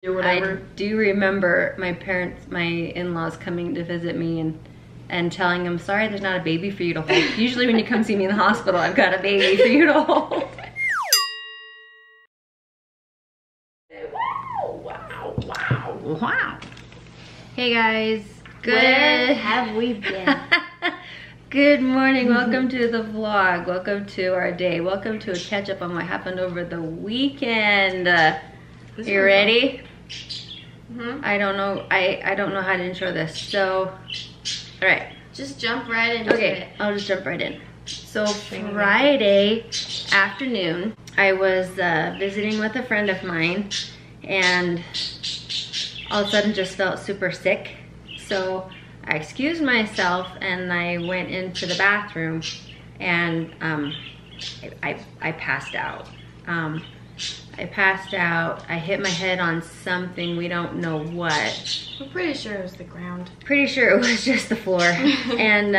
or whatever. I do remember my in-laws coming to visit me and telling them, sorry, there's not a baby for you to hold. Usually when you come see me in the hospital, I've got a baby for you to hold. Wow. Hey guys, Where have we been? Good morning, welcome to the vlog. Welcome to our day. Welcome to a catch up on what happened over the weekend. You ready? Mm-hmm. I don't know how to intro this. So, all right. Just jump right into it. Okay, I'll just jump right in. So Friday afternoon, I was visiting with a friend of mine, and all of a sudden just felt super sick. So I excused myself and I went into the bathroom, and I passed out. I hit my head on something, we don't know what. We're pretty sure it was the ground. Pretty sure it was just the floor. And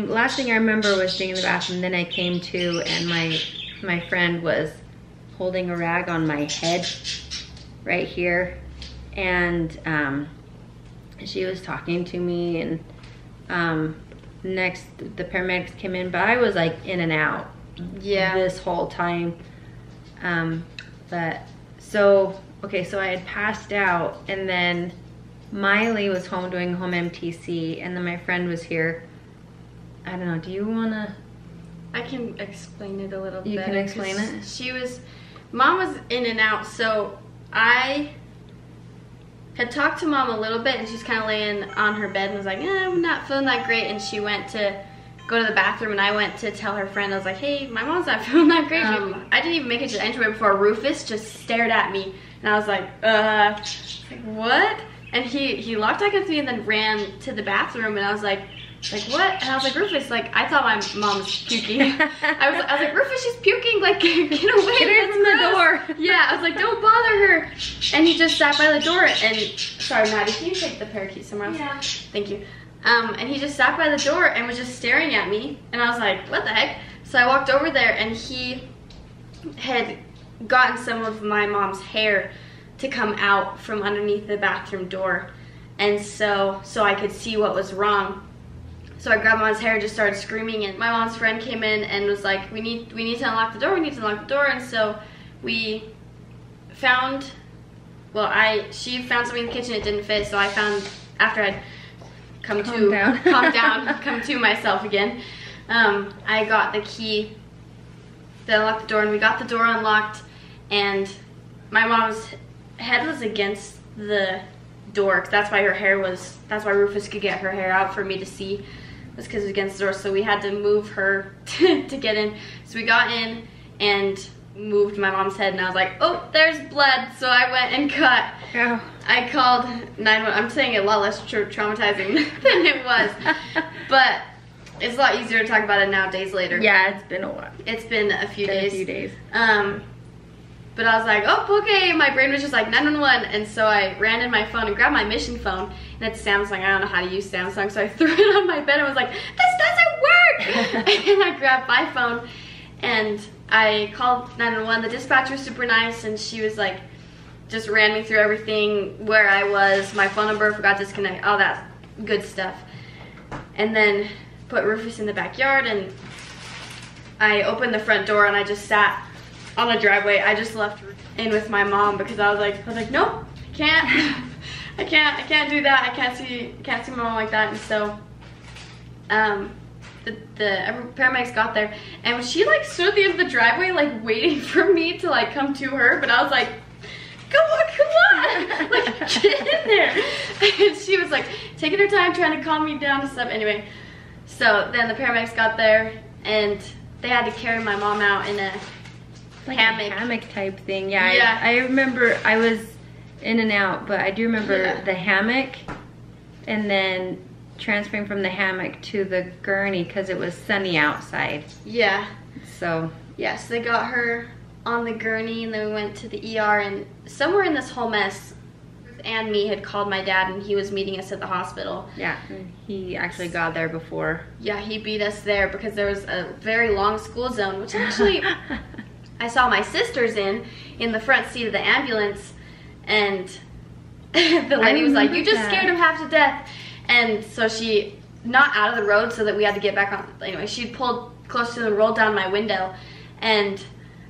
last thing I remember was being in the bathroom, then I came to, and my friend was holding a rag on my head right here, and she was talking to me, and next the paramedics came in, but I was like in and out this whole time. So I had passed out, and then Miley was home doing home MTC, and then my friend was here. I don't know, do you wanna? I can explain it a little bit. You can explain it? Mom was in and out, so I had talked to Mom a little bit, and she's kind of laying on her bed and was like, I'm not feeling that great, and she went to go to the bathroom, and I went to tell her friend, I was like, hey, my mom's not feeling that great. I didn't even make it to the entryway before Rufus just stared at me, and I was like, what? And he locked eyes with me and then ran to the bathroom, and I was like, what? And I was like, Rufus, like, I thought my mom was puking. I was like, Rufus, she's puking, like, get away. Get her from the door. Yeah, I was like, don't bother her. And he just sat by the door, and, sorry, Maddie, can you take the parakeet somewhere else? Yeah. Thank you. And he just sat by the door and was just staring at me, and I was like, what the heck? So I walked over there, and he had gotten some of my mom's hair to come out from underneath the bathroom door, and so I could see what was wrong. So I grabbed mom's hair and just started screaming, and my mom's friend came in and was like, we need to unlock the door, and so we found, she found something in the kitchen, it didn't fit, so I found, after I'd come to myself again, I got the key that unlocked the door, and we got the door unlocked, and my mom's head was against the door, because that's why Rufus could get her hair out for me to see, was because it was against the door, so we had to move her to get in. So we got in and moved my mom's head, and I was like, oh, there's blood, so I went and cut. Oh. I called 911. I'm saying it a lot less traumatizing than it was, but it's a lot easier to talk about it now, days later. Yeah, it's been a while. It's been a few days. But I was like, oh, okay. My brain was just like 911, and so I ran in my phone and grabbed my mission phone, and it's Samsung. I don't know how to use Samsung, so I threw it on my bed and was like, this doesn't work! And I grabbed my phone, and I called 911. The dispatcher was super nice, and she was like, just ran me through everything, where I was, my phone number, forgot to disconnect, all that good stuff. And then put Rufus in the backyard, and I opened the front door, and I just sat on the driveway. I just left in with my mom, because I was like, nope, I can't do that. I can't see my mom like that. And so the paramedics got there, and she like stood at the end of the driveway, like waiting for me to like come to her, but I was like, come on, like get in there. And she was like taking her time trying to calm me down and stuff. Anyway, so then the paramedics got there, and they had to carry my mom out in a hammock type thing. Yeah. I remember I was in and out, but I do remember the hammock, and then transferring from the hammock to the gurney because it was sunny outside. Yeah. So yes, they got her on the gurney, and then we went to the ER, and somewhere in this whole mess, and me had called my dad, and he was meeting us at the hospital. Yeah, he actually got there before. Yeah, he beat us there because there was a very long school zone, which actually I saw my sisters in the front seat of the ambulance, and the lady was like, you just scared him half to death. And so she, not out of the road so that we had to get back on, anyway, she pulled close to and rolled down my window, and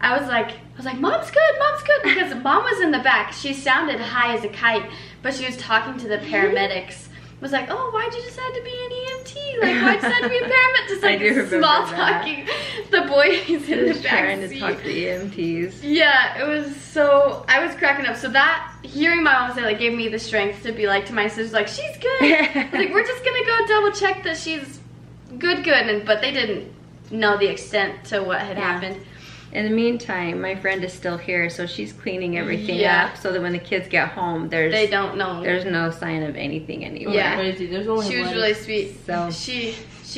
I was like, Mom's good, because Mom was in the back. She sounded high as a kite, but she was talking to the paramedics. Was like, oh, why'd you decide to be an EMT? Like, why'd you decide to be a paramedic? Just like small talking. The boys in the back trying seat. to talk to EMTs. Yeah, it was so, I was cracking up. So that, hearing my mom say, like, gave me the strength to be like to my sisters, like, she's good. Like, we're just gonna go double check that she's good. But they didn't know the extent to what had happened. In the meantime, my friend is still here, so she's cleaning everything up so that when the kids get home, they don't know. There's no sign of anything anywhere. Yeah, There's only she was really sweet. So she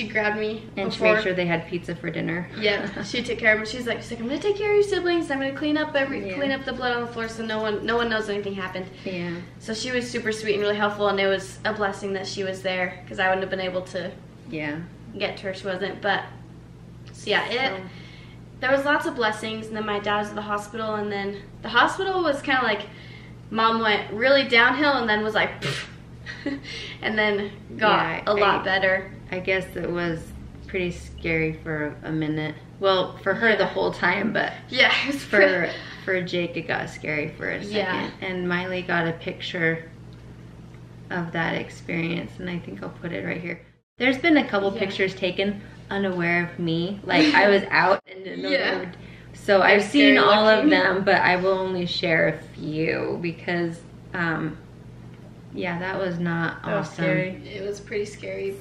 grabbed me and she made sure they had pizza for dinner. Yeah, she took care of me. She's like, I'm gonna take care of your siblings. I'm gonna clean up clean up the blood on the floor so no one knows anything happened. Yeah. So she was super sweet and really helpful, and it was a blessing that she was there because I wouldn't have been able to. Get to her. She wasn't, but so yeah, there was lots of blessings, and then my dad was at the hospital, and then the hospital was kind of like, Mom went really downhill and then was like, and then got a lot better. I guess it was pretty scary for a minute. Well, for her the whole time, but yeah, it was for Jake it got scary for a second. Yeah. And Miley got a picture of that experience, and I think I'll put it right here. There's been a couple pictures taken unaware of me, like I was out and didn't know. So I've seen all of them, but I will only share a few because that was not awesome. It was pretty scary.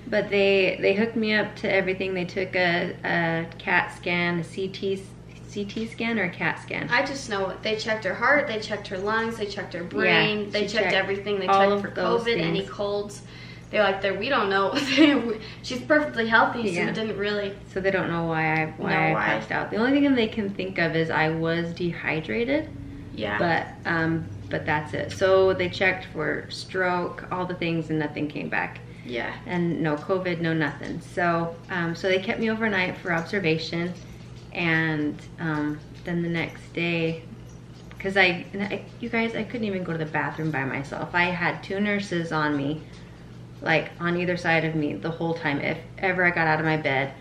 But they hooked me up to everything. They took a CAT scan, a CT scan or a CAT scan. I just know it. They checked her heart, they checked her lungs, they checked her brain, they checked everything. They checked for COVID, any colds. They're like, we don't know. She's perfectly healthy, so it didn't really. So they don't know why I passed out. The only thing they can think of is I was dehydrated. Yeah. But that's it. So they checked for stroke, all the things, and nothing came back. Yeah. And no COVID, no nothing. So so they kept me overnight for observation, and then the next day, because you guys, I couldn't even go to the bathroom by myself. I had 2 nurses on me, like on either side of me the whole time, if ever I got out of my bed,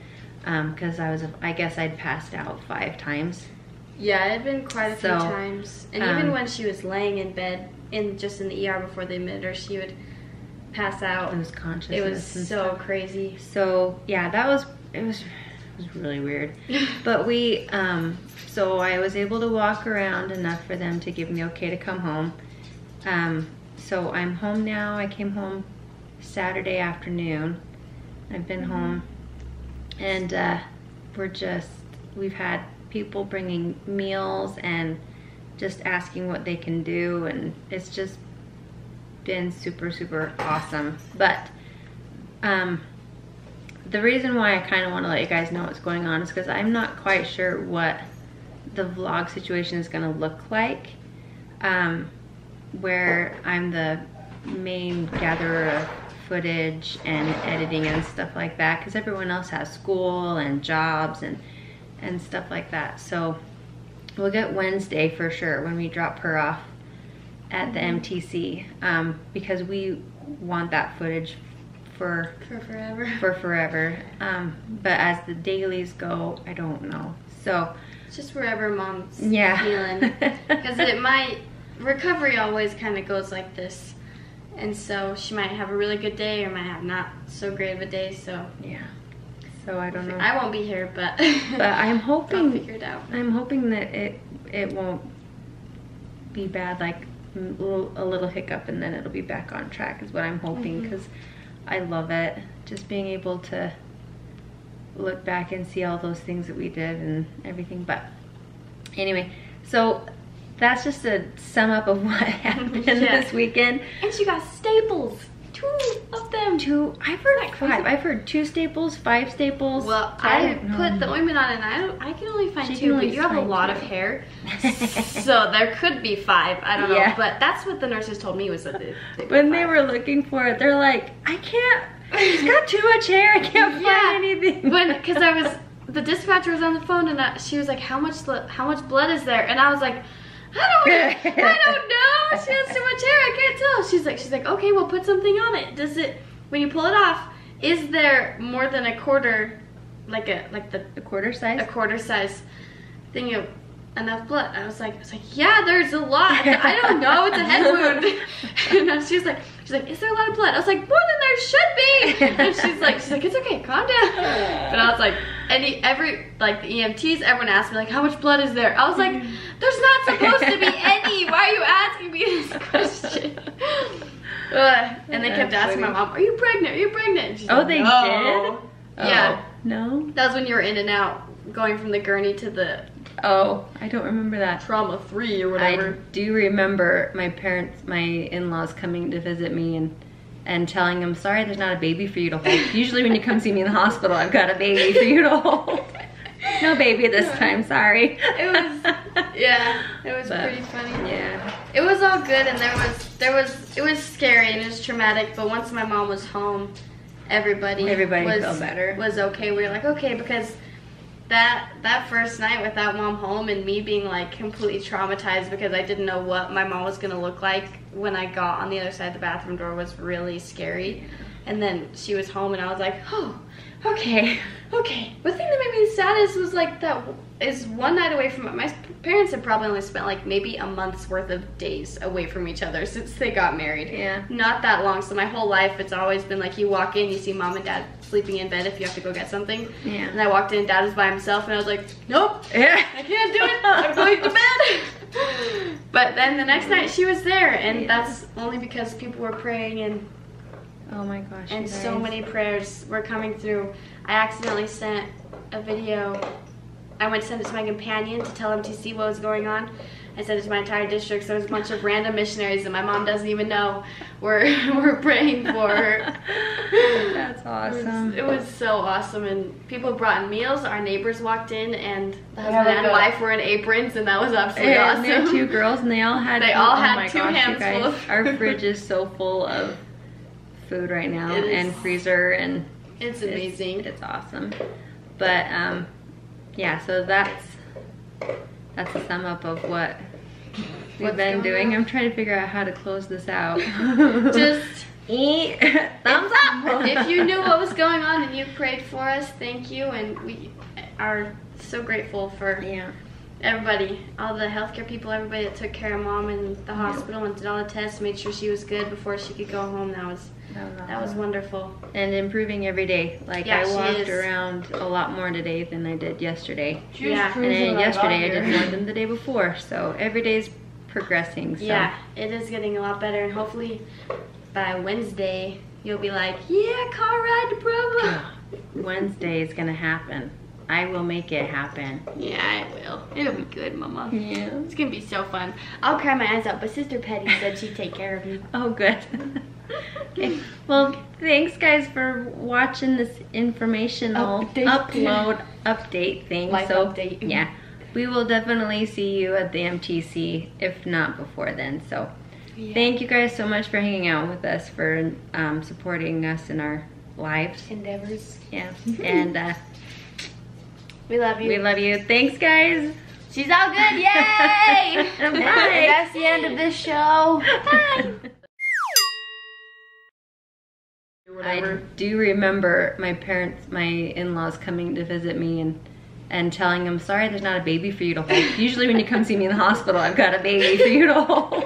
because I guess I'd passed out 5 times. Yeah, it had been quite a few times, and even when she was laying in bed, just in the ER before they admitted her, she would pass out. Lose consciousness. It was so crazy. So yeah, it was really weird. But so I was able to walk around enough for them to give me okay to come home. So I'm home now. I came home Saturday afternoon. I've been home, and we've had people bringing meals and just asking what they can do, and it's just been super awesome. But the reason why I kind of want to let you guys know what's going on is because I'm not quite sure what the vlog situation is going to look like, where I'm the main gatherer of footage and editing and stuff like that, because everyone else has school and jobs and stuff like that. So we'll get Wednesday for sure when we drop her off at the MTC, because we want that footage for forever. But as the dailies go, I don't know. So it's just wherever Mom's feeling, because recovery always kind of goes like this. And so she might have a really good day or might have not so great of a day, so. Yeah. So I don't know. I won't be here, but I'm hoping, I'll figure it out. I'm hoping that it won't be bad, like a little hiccup and then it'll be back on track is what I'm hoping, because I love it. Just being able to look back and see all those things that we did and everything. But anyway, so that's just a sum up of what happened this weekend. And she got staples. 2 of them. 2. I've heard like 5. I've heard 2 staples, 5 staples. Well, I put the ointment on it, and I can only find 2, but you have a lot of hair. So there could be 5. I don't know. But that's what the nurses told me was that when they were looking for it, they're like, I can't. It's got too much hair. I can't find anything. Because the dispatcher was on the phone, and she was like, how much blood is there? And I was like, I don't know. She has too much hair. I can't tell. She's like, okay, well, put something on it. Does it, when you pull it off, is there more than a quarter, like a quarter size thing of enough blood? I was like, yeah, there's a lot. I don't know. It's a head wound. And she's like, is there a lot of blood? I was like, more than there should be. And she's like, it's okay, calm down. But I was like, the EMTs, everyone asked me like, how much blood is there? I was like, there's not supposed to be any. Why are you asking me this question? And they kept asking my mom, are you pregnant? Are you pregnant? And she's like, they no. did? Yeah. No? That was when you were in and out, going from the gurney to the I don't remember that. trauma 3 or whatever. I do remember my in-laws coming to visit me and telling them, sorry, there's not a baby for you to hold. Usually when you come see me in the hospital, I've got a baby for you to hold. No baby this time, sorry. It was pretty funny. Yeah. It was all good, and it was scary and it was traumatic, but once my mom was home, everybody felt better. Was okay. We were like, okay, because that first night without mom home and me being like completely traumatized because I didn't know what my mom was gonna look like when I got on the other side of the bathroom door was really scary. And then she was home and I was like, oh, okay. The thing that made me the saddest was like that is one night away from my parents had probably only spent like maybe a month's worth of days away from each other since they got married. Yeah. Not that long. So my whole life it's always been like you walk in, you see mom and dad sleeping in bed if you have to go get something. Yeah. And I walked in, dad was by himself and I was like, nope. Yeah. I can't do it. I'm going to bed. But then the next night she was there and that's only because people were praying and oh my gosh. and so many prayers were coming through. I accidentally sent a video. I went to send it to my companion to tell him to see what was going on. I sent it to my entire district, so there was a bunch of random missionaries that my mom doesn't even know were praying for her. That's awesome. It was so awesome, and people brought in meals. Our neighbors walked in, and the husband and wife were in aprons, and that was absolutely awesome. And there were 2 girls, and they all had 2 hands full. Our fridge is so full of food right now, and freezer, and it's amazing. It's awesome. But yeah, so that's a sum up of what we've been doing. I'm trying to figure out how to close this out. Just eat. Thumbs up. If you knew what was going on and you prayed for us, thank you, and we are so grateful for everybody, all the healthcare people, everybody that took care of mom in the hospital and did all the tests, made sure she was good before she could go home. That was wonderful. And improving every day. Like I walked around a lot more today than I did yesterday. Yeah. And then yesterday I did more than the day before. So every day's progressing. So. Yeah, it is getting a lot better, and hopefully by Wednesday you'll be like, yeah, car ride to Provo. Wednesday is gonna happen. I will make it happen. Yeah, it will. It'll be good, Mama. Yeah. It's gonna be so fun. I'll cry my eyes out, but Sister Petty said she'd take care of me. Oh, good. Okay. Well, thanks guys for watching this informational update thing. Life update. Yeah, we will definitely see you at the MTC, if not before then. So thank you guys so much for hanging out with us, for supporting us in our lives. Endeavors. Yeah, and we love you. We love you. Thanks, guys. She's all good. Yay! Bye. That's the end of this show. Bye. I do remember my in-laws coming to visit me and telling them, sorry, there's not a baby for you to hold. Usually when you come see me in the hospital, I've got a baby for you to hold.